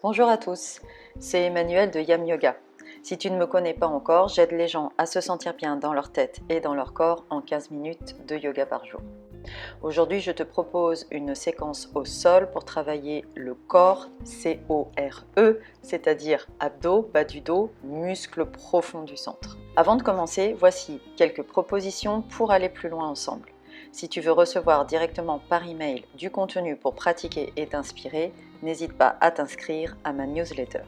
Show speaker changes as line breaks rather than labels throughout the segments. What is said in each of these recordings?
Bonjour à tous, c'est Emmanuel de Yam Yoga. Si tu ne me connais pas encore, j'aide les gens à se sentir bien dans leur tête et dans leur corps en 15 minutes de yoga par jour. Aujourd'hui, je te propose une séquence au sol pour travailler le corps, C-O-R-E, c'est-à-dire abdos, bas du dos, muscles profonds du centre. Avant de commencer, voici quelques propositions pour aller plus loin ensemble. Si tu veux recevoir directement par email du contenu pour pratiquer et t'inspirer, n'hésite pas à t'inscrire à ma newsletter.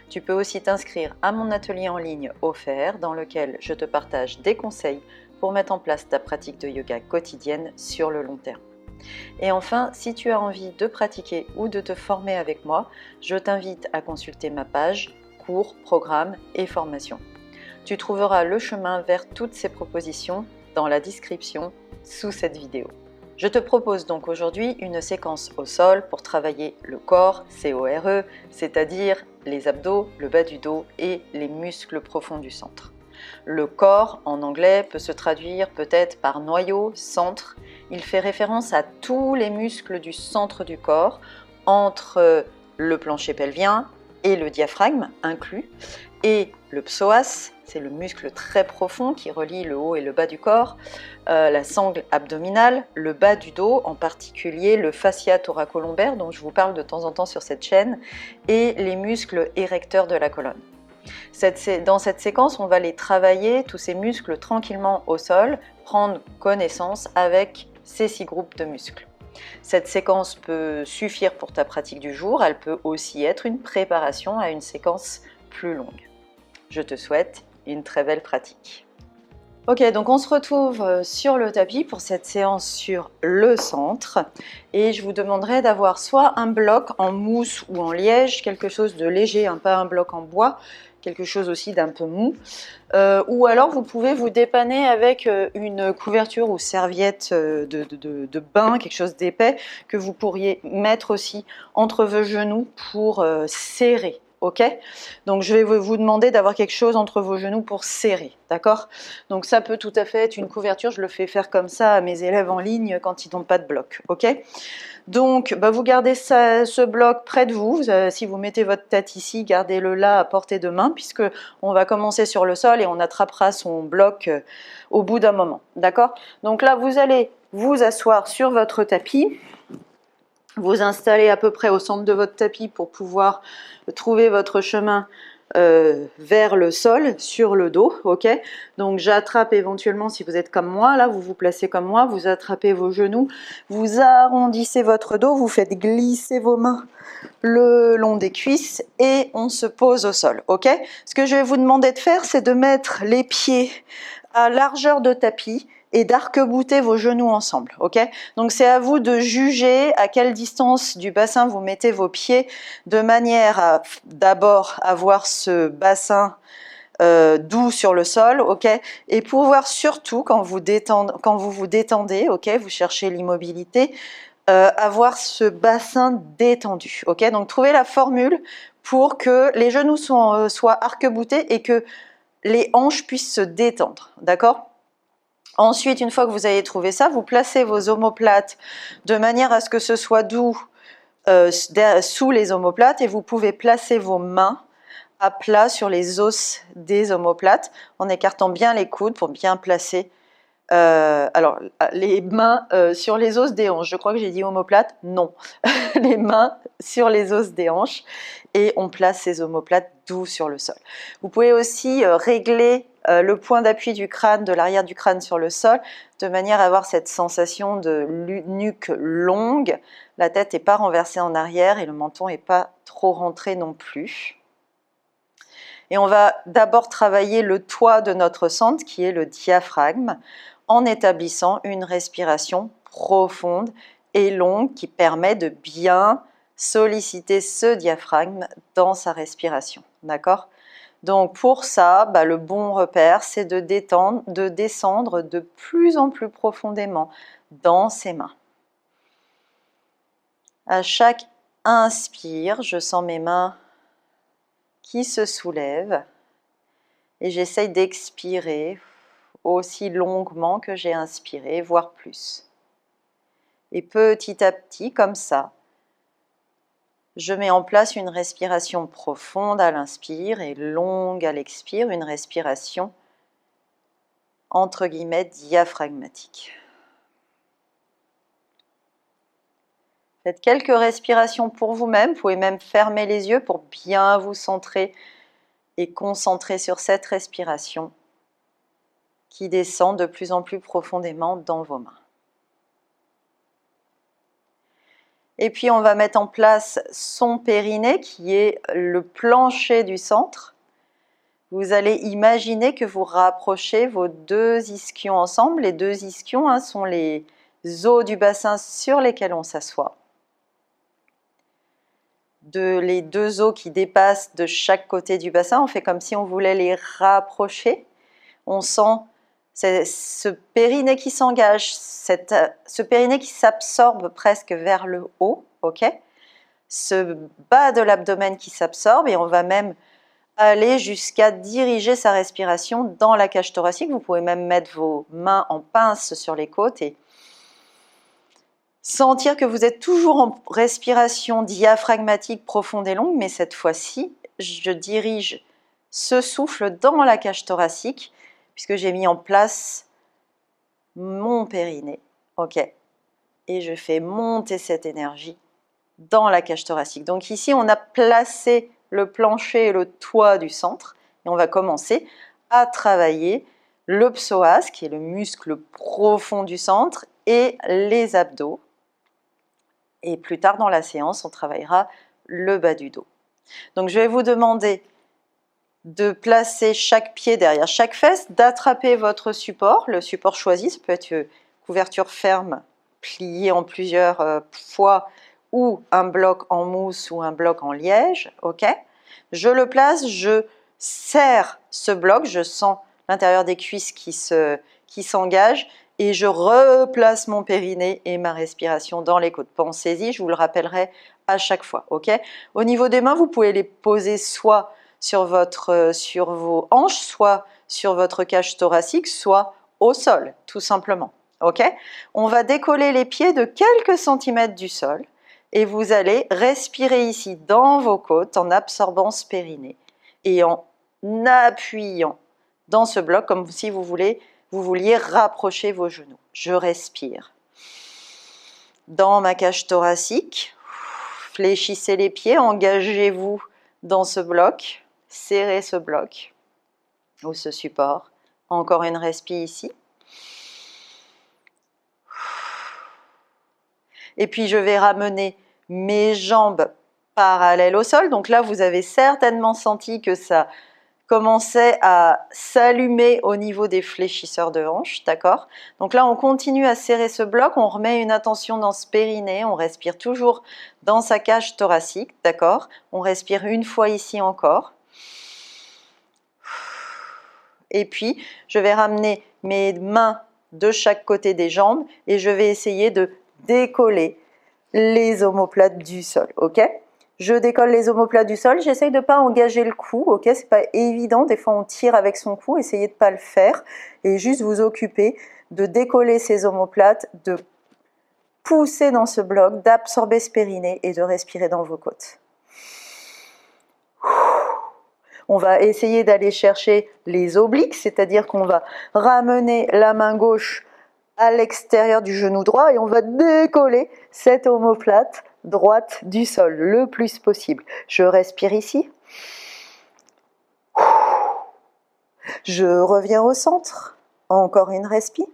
Tu peux aussi t'inscrire à mon atelier en ligne offert dans lequel je te partage des conseils pour mettre en place ta pratique de yoga quotidienne sur le long terme. Et enfin, si tu as envie de pratiquer ou de te former avec moi, je t'invite à consulter ma page cours, programme et formation. Tu trouveras le chemin vers toutes ces propositions dans la description sous cette vidéo. Je te propose donc aujourd'hui une séquence au sol pour travailler le corps, C-O-R-E, c'est-à-dire les abdos, le bas du dos et les muscles profonds du centre. Le corps, en anglais, peut se traduire peut-être par noyau, centre. Il fait référence à tous les muscles du centre du corps, entre le plancher pelvien et le diaphragme inclus, et le psoas, c'est le muscle très profond qui relie le haut et le bas du corps, la sangle abdominale, le bas du dos, en particulier le fascia thoracolombaire dont je vous parle de temps en temps sur cette chaîne, et les muscles érecteurs de la colonne. Dans cette séquence, on va les travailler, tous ces muscles, tranquillement au sol, prendre connaissance avec ces 6 groupes de muscles. Cette séquence peut suffire pour ta pratique du jour, elle peut aussi être une préparation à une séquence plus longue. Je te souhaite une très belle pratique. Ok, donc on se retrouve sur le tapis pour cette séance sur le centre et je vous demanderai d'avoir soit un bloc en mousse ou en liège, quelque chose de léger, pas un bloc en bois, quelque chose aussi d'un peu mou, ou alors vous pouvez vous dépanner avec une couverture ou serviette de bain, quelque chose d'épais que vous pourriez mettre aussi entre vos genoux pour serrer. Ok, donc je vais vous demander d'avoir quelque chose entre vos genoux pour serrer, d'accord? Donc ça peut tout à fait être une couverture, je le fais faire comme ça à mes élèves en ligne quand ils n'ont pas de bloc, ok? Donc vous gardez ce bloc près de vous, si vous mettez votre tête ici, gardez-le là à portée de main, puisque on va commencer sur le sol et on attrapera son bloc au bout d'un moment, d'accord? Donc là, vous allez vous asseoir sur votre tapis, vous installer à peu près au centre de votre tapis pour pouvoir trouver votre chemin vers le sol, sur le dos, ok? Donc j'attrape éventuellement, si vous êtes comme moi, là vous vous placez comme moi, vous attrapez vos genoux, vous arrondissez votre dos, vous faites glisser vos mains le long des cuisses et on se pose au sol, ok? Ce que je vais vous demander de faire, c'est de mettre les pieds à largeur de tapis et d'arc-bouter vos genoux ensemble, ok? Donc c'est à vous de juger à quelle distance du bassin vous mettez vos pieds, de manière à d'abord avoir ce bassin doux sur le sol, ok? Et pouvoir surtout, quand vous vous détendez, ok? Vous cherchez l'immobilité, avoir ce bassin détendu, ok? Donc trouvez la formule pour que les genoux soient arc-boutés et que les hanches puissent se détendre, d'accord? Ensuite, une fois que vous avez trouvé ça, vous placez vos omoplates de manière à ce que ce soit doux sous les omoplates et vous pouvez placer vos mains à plat sur les os des omoplates en écartant bien les coudes pour bien placer alors les mains sur les os des hanches. Je crois que j'ai dit omoplate, non. Les mains sur les os des hanches et on place ces omoplates doux sur le sol. Vous pouvez aussi régler le point d'appui du crâne, de l'arrière du crâne sur le sol, de manière à avoir cette sensation de nuque longue. La tête n'est pas renversée en arrière et le menton n'est pas trop rentré non plus. Et on va d'abord travailler le toit de notre centre, qui est le diaphragme, en établissant une respiration profonde et longue qui permet de bien solliciter ce diaphragme dans sa respiration. D'accord ? Donc pour ça, le bon repère, c'est de descendre de plus en plus profondément dans ses mains. À chaque inspire, je sens mes mains qui se soulèvent et j'essaye d'expirer aussi longuement que j'ai inspiré, voire plus. Et petit à petit, comme ça, Je mets en place une respiration profonde à l'inspire et longue à l'expire, une respiration entre guillemets diaphragmatique. Faites quelques respirations pour vous-même, vous pouvez même fermer les yeux pour bien vous centrer et concentrer sur cette respiration qui descend de plus en plus profondément dans vos mains. Et puis on va mettre en place son périnée qui est le plancher du centre. Vous allez imaginer que vous rapprochez vos deux ischions ensemble. Les deux ischions sont les os du bassin sur lesquels on s'assoit. Les deux os qui dépassent de chaque côté du bassin, on fait comme si on voulait les rapprocher. On sent ce périnée qui s'engage, ce périnée qui s'absorbe presque vers le haut, ok? Ce bas de l'abdomen qui s'absorbe, et on va même aller jusqu'à diriger sa respiration dans la cage thoracique. Vous pouvez même mettre vos mains en pince sur les côtes et sentir que vous êtes toujours en respiration diaphragmatique profonde et longue, mais cette fois-ci, je dirige ce souffle dans la cage thoracique, puisque j'ai mis en place mon périnée, ok? Et je fais monter cette énergie dans la cage thoracique. Donc ici, on a placé le plancher et le toit du centre, et on va commencer à travailler le psoas, qui est le muscle profond du centre, et les abdos. Et plus tard dans la séance, on travaillera le bas du dos. Donc je vais vous demander de placer chaque pied derrière chaque fesse, d'attraper votre support, le support choisi, ça peut être une couverture ferme, pliée en plusieurs fois, ou un bloc en mousse ou un bloc en liège, ok? Je le place, je serre ce bloc, je sens l'intérieur des cuisses qui s'engage, et je replace mon périnée et ma respiration dans les côtes. Pensez-y, je vous le rappellerai à chaque fois, ok? Au niveau des mains, vous pouvez les poser soit sur vos hanches, soit sur votre cage thoracique, soit au sol, tout simplement, ok? On va décoller les pieds de quelques centimètres du sol, et vous allez respirer ici dans vos côtes en absorbant ce périnée et en appuyant dans ce bloc comme si vous vouliez rapprocher vos genoux. Je respire. Dans ma cage thoracique, fléchissez les pieds, engagez-vous dans ce bloc, serrez ce bloc ou ce support. Encore une respi ici. Et puis je vais ramener mes jambes parallèles au sol. Donc là, vous avez certainement senti que ça commençait à s'allumer au niveau des fléchisseurs de hanches, d'accord? Donc là, on continue à serrer ce bloc, on remet une attention dans ce périnée, on respire toujours dans sa cage thoracique, d'accord? On respire une fois ici encore. Et puis, je vais ramener mes mains de chaque côté des jambes et je vais essayer de décoller les omoplates du sol, ok? Je décolle les omoplates du sol, j'essaye de ne pas engager le cou, ok? C'est pas évident, des fois on tire avec son cou, essayez de ne pas le faire et juste vous occuper de décoller ces omoplates, de pousser dans ce bloc, d'absorber ce périnée et de respirer dans vos côtes. On va essayer d'aller chercher les obliques, c'est-à-dire qu'on va ramener la main gauche à l'extérieur du genou droit et on va décoller cette omoplate droite du sol le plus possible. Je respire ici. Je reviens au centre. Encore une respi.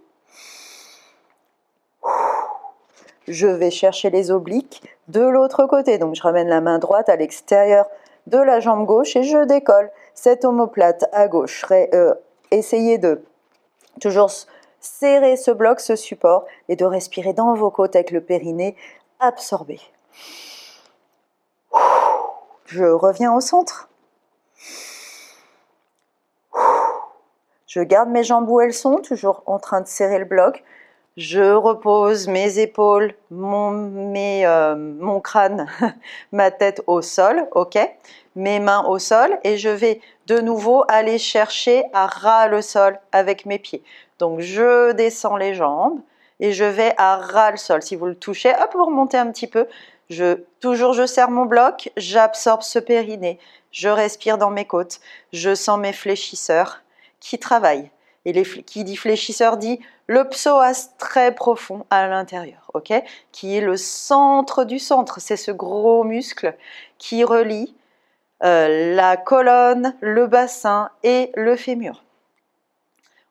Je vais chercher les obliques de l'autre côté. Donc je ramène la main droite à l'extérieur de la jambe gauche et je décolle cette omoplate à gauche. Essayez de toujours serrer ce bloc, ce support, et de respirer dans vos côtes avec le périnée absorbé. Je reviens au centre. Je garde mes jambes où elles sont, toujours en train de serrer le bloc. Je repose mes épaules, mon crâne, ma tête au sol, ok? Mes mains au sol et je vais de nouveau aller chercher à ras le sol avec mes pieds. Donc je descends les jambes et je vais à ras le sol. Si vous le touchez, hop, vous remontez un petit peu. Toujours je serre mon bloc, j'absorbe ce périnée, je respire dans mes côtes, je sens mes fléchisseurs qui travaillent. Et qui dit fléchisseur dit le psoas très profond à l'intérieur, ok, qui est le centre du centre. C'est ce gros muscle qui relie la colonne, le bassin et le fémur.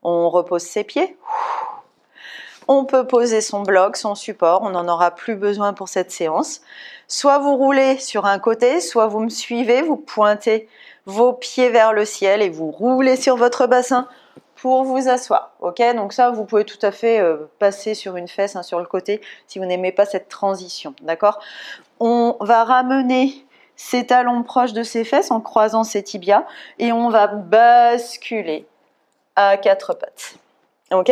On repose ses pieds. On peut poser son bloc, son support, on n'en aura plus besoin pour cette séance. Soit vous roulez sur un côté, soit vous me suivez, vous pointez vos pieds vers le ciel et vous roulez sur votre bassin pour vous asseoir. Ok, donc ça, vous pouvez tout à fait passer sur une fesse, sur le côté, si vous n'aimez pas cette transition. D'accord? On va ramener ses talons proches de ses fesses en croisant ses tibias et on va basculer à quatre pattes. Ok?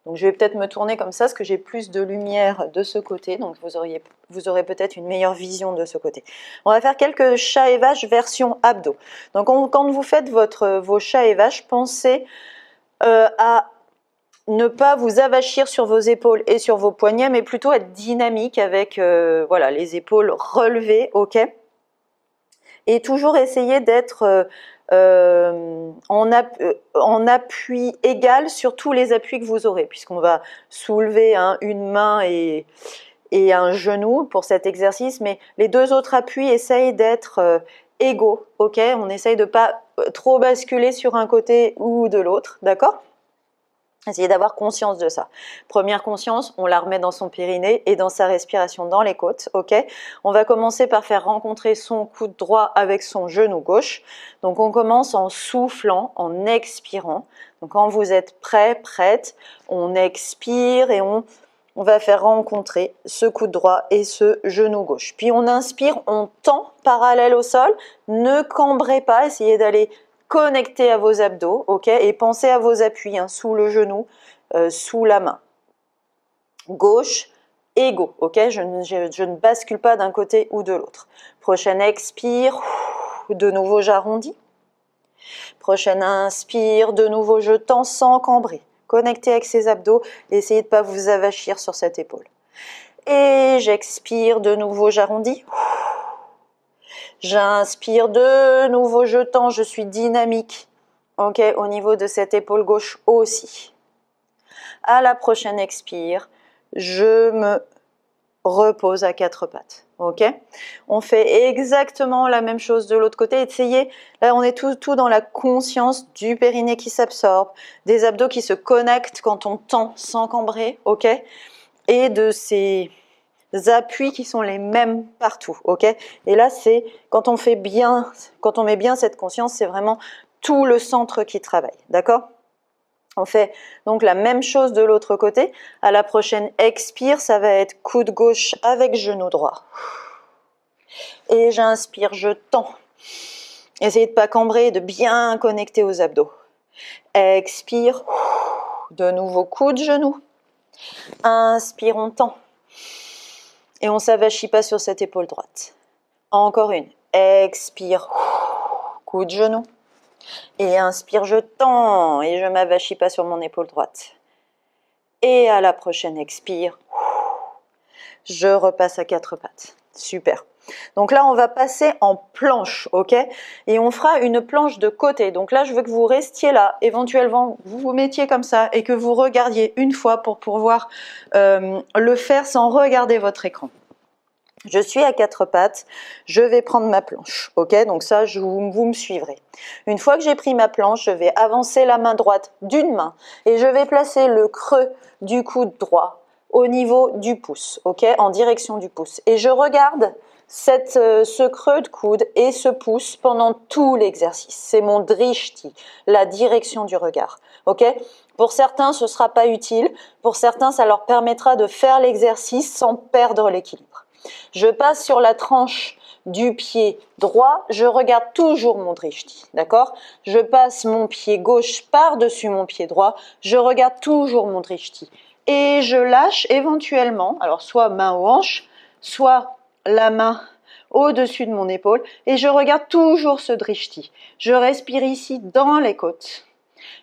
Donc je vais peut-être me tourner comme ça, parce que j'ai plus de lumière de ce côté, donc vous aurez peut-être une meilleure vision de ce côté. On va faire quelques chats et vaches version abdos. Donc quand vous faites vos chats et vaches, pensez à ne pas vous avachir sur vos épaules et sur vos poignets, mais plutôt être dynamique avec voilà, les épaules relevées, ok? Et toujours essayer d'être en appui égal sur tous les appuis que vous aurez, puisqu'on va soulever une main et un genou pour cet exercice, mais les deux autres appuis essayent d'être égaux, ok? On essaye de ne pas trop basculer sur un côté ou de l'autre, d'accord? Essayez d'avoir conscience de ça. Première conscience, on la remet dans son périnée et dans sa respiration dans les côtes, ok? On va commencer par faire rencontrer son coude droit avec son genou gauche. Donc on commence en soufflant, en expirant. Donc quand vous êtes prêt, prête, on expire et on va faire rencontrer ce coude droit et ce genou gauche. Puis on inspire, on tend parallèle au sol. Ne cambrez pas, essayez d'aller connectez à vos abdos, ok, et pensez à vos appuis, sous le genou, sous la main. Gauche, égaux, ok, je ne bascule pas d'un côté ou de l'autre. Prochaine expire, de nouveau j'arrondis. Prochaine inspire, de nouveau je tends sans cambrer. Connectez avec ces abdos, essayez de ne pas vous avachir sur cette épaule. Et j'expire, de nouveau j'arrondis. J'inspire de nouveau, je tends, je suis dynamique. Ok, au niveau de cette épaule gauche aussi. À la prochaine expire, je me repose à quatre pattes. Ok, on fait exactement la même chose de l'autre côté. Essayez, là on est tout dans la conscience du périnée qui s'absorbe, des abdos qui se connectent quand on tend sans cambrer, ok, et de ces appuis qui sont les mêmes partout, ok? Et là, c'est quand on met bien cette conscience, c'est vraiment tout le centre qui travaille, d'accord? On fait donc la même chose de l'autre côté. À la prochaine expire, ça va être coude gauche avec genou droit. Et j'inspire, je tends. Essayez de ne pas cambrer, de bien connecter aux abdos. Expire, de nouveau coude, genou. Inspire, on tend. Et on ne s'avachit pas sur cette épaule droite. Encore une. Expire. Coude genou. Et inspire, je tends. Et je ne m'avachis pas sur mon épaule droite. Et à la prochaine expire. Je repasse à quatre pattes. Super. Donc là, on va passer en planche, ok? Et on fera une planche de côté. Donc là, je veux que vous restiez là. Éventuellement, vous vous mettiez comme ça et que vous regardiez une fois pour pouvoir le faire sans regarder votre écran. Je suis à quatre pattes, je vais prendre ma planche, ok? Donc ça, vous me suivrez. Une fois que j'ai pris ma planche, je vais avancer la main droite d'une main et je vais placer le creux du coude droit au niveau du pouce, ok? En direction du pouce. Et je regarde ce creux de coude et ce pouce pendant tout l'exercice. C'est mon drishti, la direction du regard, ok? Pour certains, ce ne sera pas utile. Pour certains, ça leur permettra de faire l'exercice sans perdre l'équilibre. Je passe sur la tranche du pied droit, je regarde toujours mon drishti, d'accord? Je passe mon pied gauche par-dessus mon pied droit, je regarde toujours mon drishti. Et je lâche éventuellement, alors soit main aux hanches, soit la main au-dessus de mon épaule, et je regarde toujours ce drishti. Je respire ici dans les côtes.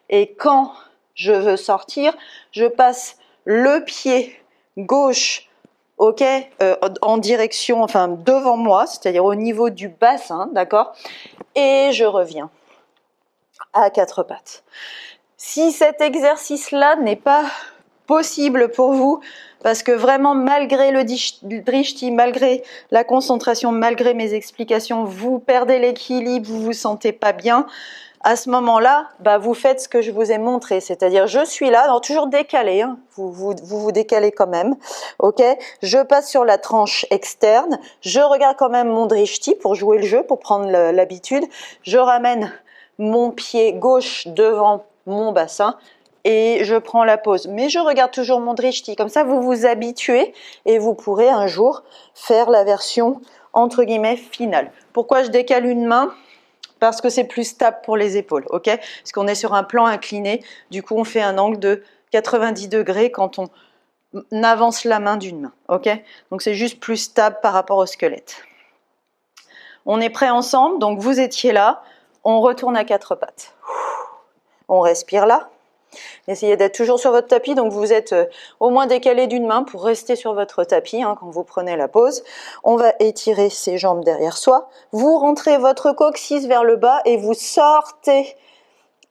Et quand je veux sortir, je passe le pied gauche ok, en direction, enfin devant moi, c'est-à-dire au niveau du bassin, d'accord? Et je reviens à quatre pattes. Si cet exercice-là n'est pas possible pour vous, parce que vraiment malgré le drishti, malgré la concentration, malgré mes explications, vous perdez l'équilibre, vous vous sentez pas bien, à ce moment-là, bah, vous faites ce que je vous ai montré, c'est-à-dire je suis là, alors toujours décalé, hein, vous décalez quand même, ok? Je passe sur la tranche externe, je regarde quand même mon drishti pour jouer le jeu, pour prendre l'habitude, je ramène mon pied gauche devant mon bassin et je prends la pause. Mais je regarde toujours mon drishti, comme ça vous vous habituez et vous pourrez un jour faire la version entre guillemets finale. Pourquoi je décale une main ? Parce que c'est plus stable pour les épaules, ok? Parce qu'on est sur un plan incliné, du coup on fait un angle de 90 degrés quand on avance la main d'une main, ok? Donc c'est juste plus stable par rapport au squelette. On est prêts ensemble, donc vous étiez là, on retourne à quatre pattes. On respire là. Essayez d'être toujours sur votre tapis, donc vous êtes au moins décalé d'une main pour rester sur votre tapis hein, quand vous prenez la pause. On va étirer ses jambes derrière soi. Vous rentrez votre coccyx vers le bas et vous sortez,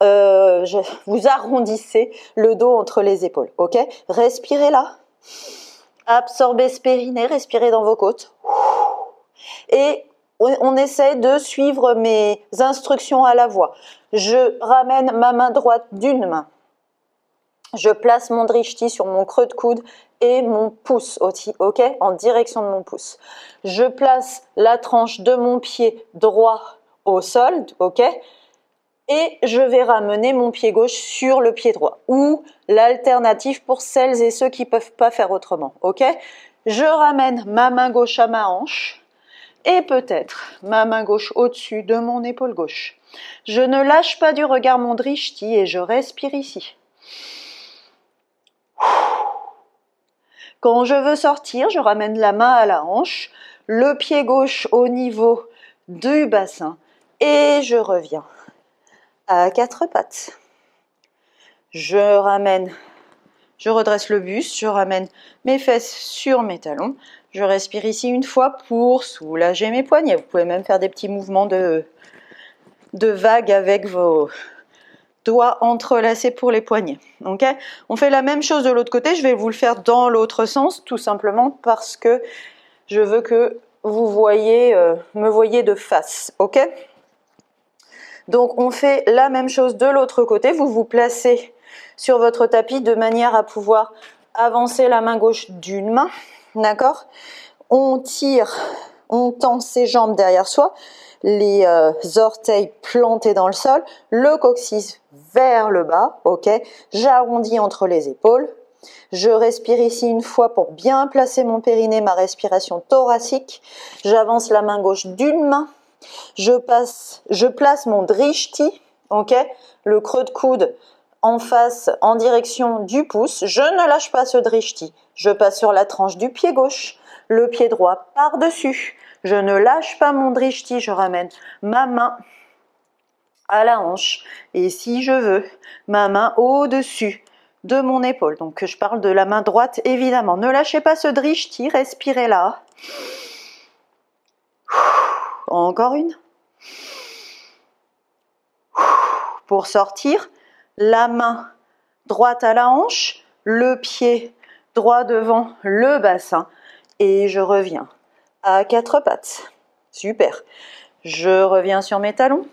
vous arrondissez le dos entre les épaules. Ok? Respirez là. Absorbez ce périnée, respirez dans vos côtes. Et on essaie de suivre mes instructions à la voix. Je ramène ma main droite d'une main. Je place mon drishti sur mon creux de coude et mon pouce, ok, en direction de mon pouce. Je place la tranche de mon pied droit au sol, ok, et je vais ramener mon pied gauche sur le pied droit. Ou l'alternative pour celles et ceux qui ne peuvent pas faire autrement, ok. Je ramène ma main gauche à ma hanche et peut-être ma main gauche au-dessus de mon épaule gauche. Je ne lâche pas du regard mon drishti et je respire ici. Quand je veux sortir, je ramène la main à la hanche, le pied gauche au niveau du bassin et je reviens à quatre pattes. Je redresse le buste, je ramène mes fesses sur mes talons. Je respire ici une fois pour soulager mes poignets. Vous pouvez même faire des petits mouvements de vague avec vos doigts entrelacés pour les poignets. Okay, on fait la même chose de l'autre côté, je vais vous le faire dans l'autre sens, tout simplement parce que je veux que vous voyez, me voyez de face. Ok? Donc on fait la même chose de l'autre côté, vous vous placez sur votre tapis de manière à pouvoir avancer la main gauche d'une main, d'accord? On tire, on tend ses jambes derrière soi, les orteils plantés dans le sol, le coccyx vers le bas, ok? J'arrondis entre les épaules. Je respire ici une fois pour bien placer mon périnée, ma respiration thoracique. J'avance la main gauche d'une main. Je place mon drishti, ok? Le creux de coude en face, en direction du pouce. Je ne lâche pas ce drishti. Je passe sur la tranche du pied gauche, le pied droit par-dessus. Je ne lâche pas mon drishti, je ramène ma main à la hanche et si je veux, ma main au-dessus de mon épaule. Donc je parle de la main droite évidemment. Ne lâchez pas ce drishti, respirez là. Encore une. Pour sortir, la main droite à la hanche, le pied droit devant le bassin et je reviens à quatre pattes. Super. Je reviens sur mes talons.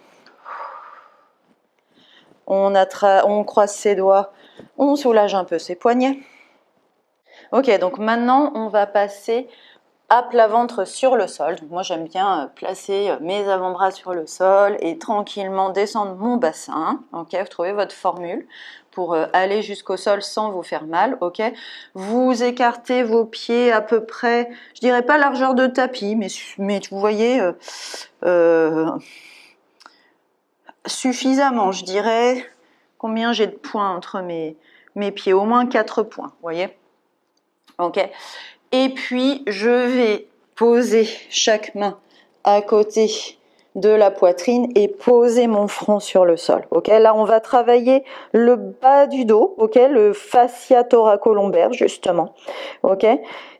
On croise ses doigts, on soulage un peu ses poignets. Ok, donc maintenant on va passer à plat ventre sur le sol. Donc moi j'aime bien placer mes avant-bras sur le sol et tranquillement descendre mon bassin. Ok, vous trouvez votre formule pour aller jusqu'au sol sans vous faire mal. Ok, vous écartez vos pieds à peu près, je dirais pas largeur de tapis, mais vous voyez suffisamment, je dirais. Combien j'ai de points entre mes pieds? Au moins 4 points, vous voyez? Ok. Et puis, je vais poser chaque main à côté de la poitrine et poser mon front sur le sol. Ok, là on va travailler le bas du dos, ok, le fascia thoracolombaire justement. Ok,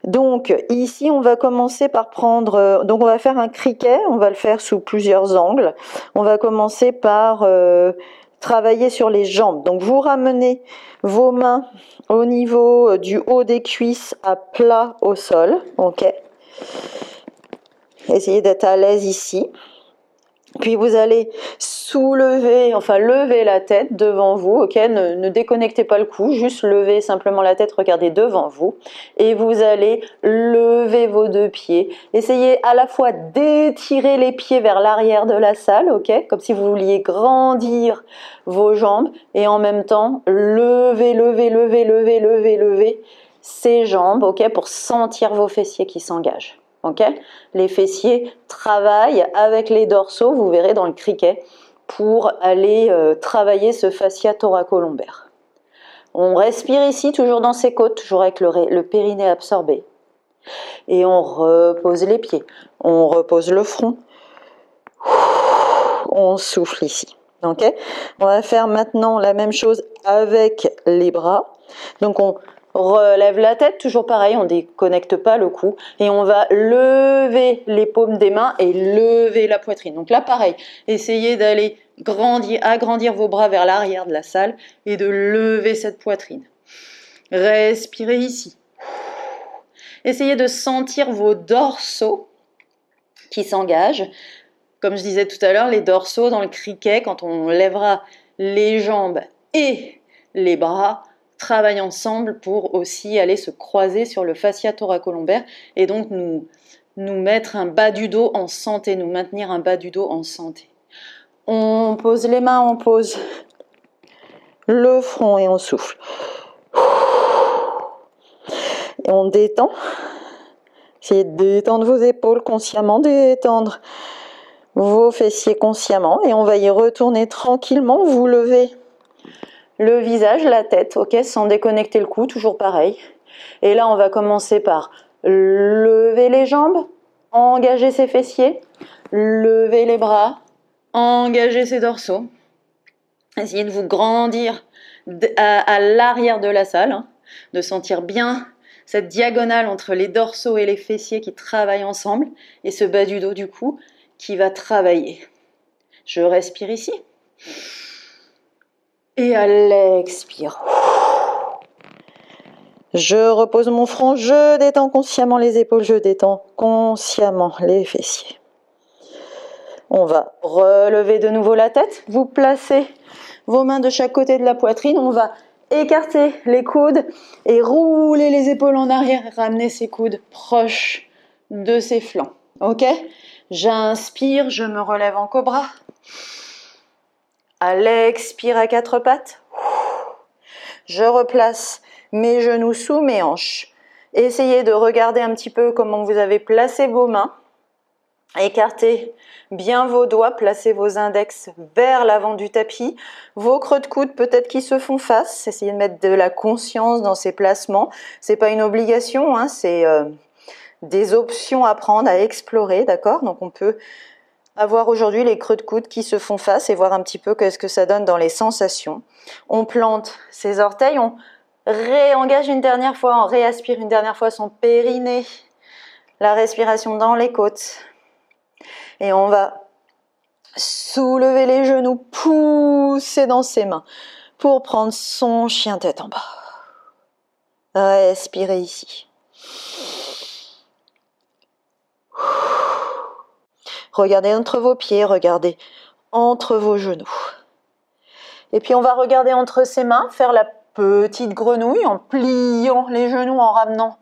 donc ici on va commencer par prendre, donc on va faire un criquet, on va le faire sous plusieurs angles. On va commencer par travailler sur les jambes. Donc vous ramenez vos mains au niveau du haut des cuisses à plat au sol. Ok, essayez d'être à l'aise ici. Puis vous allez soulever, enfin lever la tête devant vous, ok, ne déconnectez pas le cou, juste levez simplement la tête, regardez devant vous. Et vous allez lever vos deux pieds. Essayez à la fois d'étirer les pieds vers l'arrière de la salle, ok, comme si vous vouliez grandir vos jambes. Et en même temps, lever ces jambes, ok, pour sentir vos fessiers qui s'engagent. Okay, les fessiers travaillent avec les dorsaux, vous verrez dans le criquet, pour aller travailler ce fascia thoracolombaire. On respire ici, toujours dans ses côtes, toujours avec le périnée absorbé. Et on repose les pieds, on repose le front. On souffle ici. Okay, on va faire maintenant la même chose avec les bras. Donc on relève la tête, toujours pareil, on ne déconnecte pas le cou et on va lever les paumes des mains et lever la poitrine. Donc là pareil, essayez d'aller agrandir vos bras vers l'arrière de la salle et de lever cette poitrine. Respirez ici. Essayez de sentir vos dorsaux qui s'engagent. Comme je disais tout à l'heure, les dorsaux dans le criquet, quand on lèvera les jambes et les bras, travaillent ensemble pour aussi aller se croiser sur le fascia thoracolombaire et donc nous mettre un bas du dos en santé, nous maintenir un bas du dos en santé. On pose les mains, on pose le front et on souffle. Et on détend. Essayez de détendre vos épaules consciemment, détendre vos fessiers consciemment et on va y retourner tranquillement. Vous levez le visage, la tête, ok, sans déconnecter le cou, toujours pareil. Et là, on va commencer par lever les jambes, engager ses fessiers, lever les bras, engager ses dorsaux. Essayez de vous grandir à l'arrière de la salle, hein, de sentir bien cette diagonale entre les dorsaux et les fessiers qui travaillent ensemble et ce bas du dos du cou qui va travailler. Je respire ici. Et à l'expire. Je repose mon front, je détends consciemment les épaules, je détends consciemment les fessiers. On va relever de nouveau la tête. Vous placez vos mains de chaque côté de la poitrine. On va écarter les coudes et rouler les épaules en arrière et ramener ses coudes proches de ses flancs. Ok ? J'inspire, je me relève en cobra. À l'expire à quatre pattes. Je replace mes genoux sous mes hanches. Essayez de regarder un petit peu comment vous avez placé vos mains. Écartez bien vos doigts, placez vos index vers l'avant du tapis. Vos creux de coude peut-être qui se font face. Essayez de mettre de la conscience dans ces placements. C'est pas une obligation, hein, c'est des options à prendre, à explorer, d'accord ? Donc on peut avoir aujourd'hui les creux de coude qui se font face et voir un petit peu qu'est-ce que ça donne dans les sensations. On plante ses orteils, on réengage une dernière fois, on réaspire une dernière fois son périnée, la respiration dans les côtes. Et on va soulever les genoux, pousser dans ses mains pour prendre son chien tête en bas. Respirez ici. Regardez entre vos pieds, regardez entre vos genoux. Et puis on va regarder entre ses mains, faire la petite grenouille en pliant les genoux, en ramenant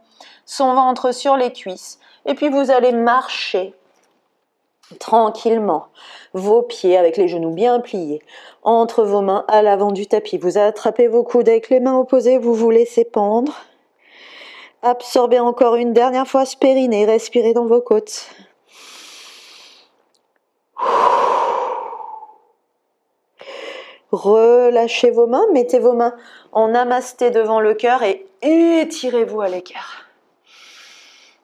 son ventre sur les cuisses. Et puis vous allez marcher tranquillement vos pieds avec les genoux bien pliés entre vos mains à l'avant du tapis. Vous attrapez vos coudes avec les mains opposées, vous vous laissez pendre. Absorbez encore une dernière fois ce périnée, respirez dans vos côtes. Relâchez vos mains, mettez vos mains en namasté devant le cœur et étirez-vous à l'écart.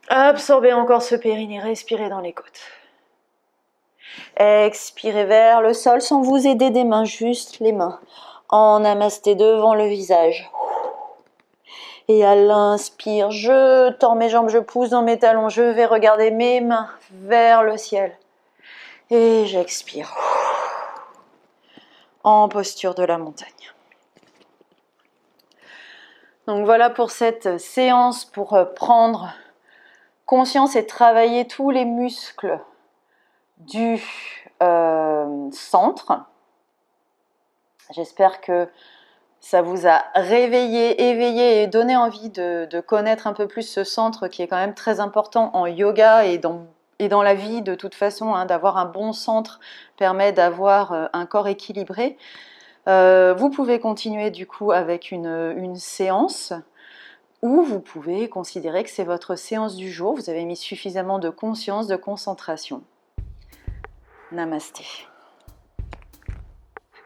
Absorbez encore ce périnée, respirez dans les côtes.
Expirez vers le sol sans vous aider des mains, juste les mains. En namasté devant le visage. Et à l'inspire, je tends mes jambes, je pousse dans mes talons, je vais regarder mes mains vers le ciel. Et j'expire. En posture de la montagne. Donc voilà pour cette séance pour prendre conscience et travailler tous les muscles du centre. J'espère que ça vous a réveillé, éveillé et donné envie de connaître un peu plus ce centre qui est quand même très important en yoga et dans la vie de toute façon. D'avoir un bon centre permet d'avoir un corps équilibré. Vous pouvez continuer du coup avec une séance ou vous pouvez considérer que c'est votre séance du jour. Vous avez mis suffisamment de conscience, de concentration. Namasté.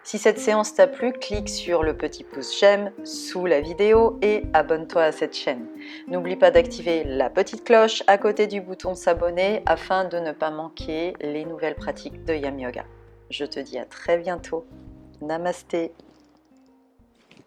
Si cette séance t'a plu, clique sur le petit pouce j'aime sous la vidéo et abonne-toi à cette chaîne. N'oublie pas d'activer la petite cloche à côté du bouton s'abonner afin de ne pas manquer les nouvelles pratiques de Yam Yoga. Je te dis à très bientôt. Namasté.